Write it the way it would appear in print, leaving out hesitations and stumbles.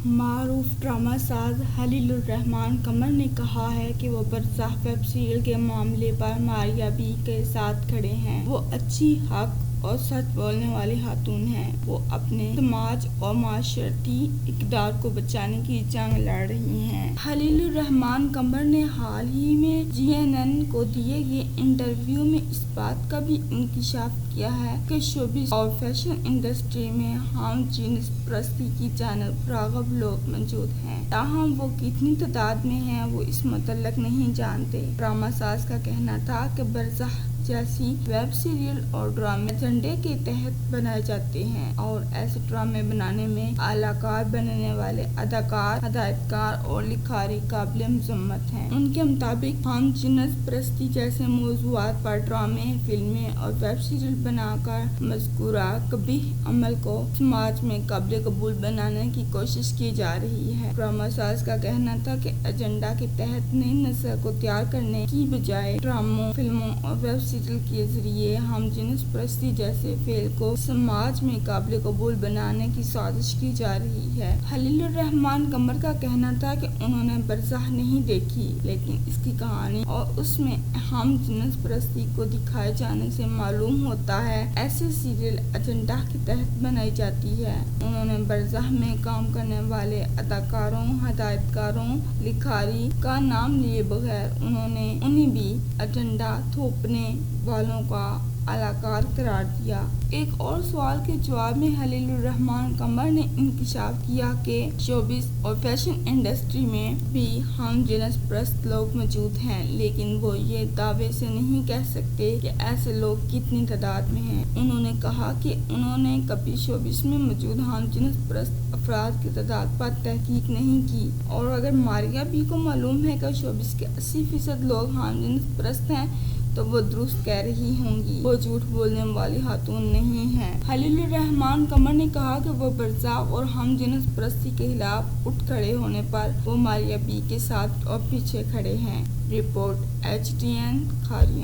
معروف ڈرامہ ساز خلیل الرحمان قمر نے کہا ہے کہ وہ برزخ ویب سیریل کے معاملے پر ماریا بی کے ساتھ کھڑے ہیں۔ وہ اچھی، حق اور سچ بولنے والی خاتون ہیں۔ وہ اپنے سماج اور معاشرتی اقدار کو بچانے کی جنگ لڑ رہی ہیں۔ خلیل الرحمان قمر نے حال ہی میں CNN کو دیے گئے انٹرویو میں اس بات کا بھی انکشاف کیا ہے کہ شوبز اور فیشن انڈسٹری میں ہم جنس پرستی کی جانب راغب لوگ موجود ہیں، تاہم وہ کتنی تعداد میں ہیں وہ اس متعلق نہیں جانتے۔ ڈرامہ ساز کا کہنا تھا کہ برزخ جیسی ویب سیریل اور ڈرامے ایجنڈے کے تحت بنائے جاتے ہیں اور ایسے ڈرامے بنانے میں اعلی کار بننے والے اداکار، ہدایتکار اور لکھاری قابل مذمت ہیں۔ ان کے مطابق ہم جنس پرستی جیسے موضوعات پر ڈرامے، فلمیں اور ویب سیریل بنا کر مذکورہ قبیح عمل کو سماج میں قابل قبول بنانے کی کوشش کی جا رہی ہے۔ ڈرامہ ساز کا کہنا تھا کہ ایجنڈا کے تحت نئی نسل کو تیار کرنے کی بجائے ڈراموں، فلموں اور ویب سیریل کے ذریعے ہم جنس پرستی جیسے فعل کو سماج میں قابل قبول بنانے کی سازش کی جا رہی ہے۔ خلیل الرحمان قمر کا کہنا تھا کہ انہوں نے برزخ نہیں دیکھی، لیکن اس کی کہانی اور اس میں ہم جنس پرستی کو دکھائے جانے سے معلوم ہوتا ہے ایسے سیریل ایجنڈا کے تحت بنائی جاتی ہے۔ انہوں نے برزخ میں کام کرنے والے اداکاروں، ہدایتکاروں، لکھاری کا نام لیے بغیر انہیں بھی ایجنڈا تھوپنے والوں کا اعلی کار قرار دیا۔ ایک اور سوال کے جواب میں خلیل الرحمان قمر نے انکشاف کیا کہ شوبز اور فیشن انڈسٹری میں بھی ہم جنس پرست لوگ موجود ہیں، لیکن وہ یہ دعوے سے نہیں کہہ سکتے کہ ایسے لوگ کتنی تعداد میں ہیں۔ انہوں نے کہا کہ انہوں نے کبھی شوبز میں موجود ہم جنس پرست افراد کی تعداد پر تحقیق نہیں کی، اور اگر ماریا بی کو معلوم ہے کہ شوبز کے 80% لوگ ہم جنس پرست ہیں تو وہ درست کہہ رہی ہوں گی۔ وہ جھوٹ بولنے والی خاتون نہیں ہیں۔ خلیل الرحمان قمر نے کہا کہ وہ برزخ اور ہم جنس پرستی کے خلاف اٹھ کھڑے ہونے پر وہ ماریا بی کے ساتھ اور پیچھے کھڑے ہیں۔ Report HTN کھاریا۔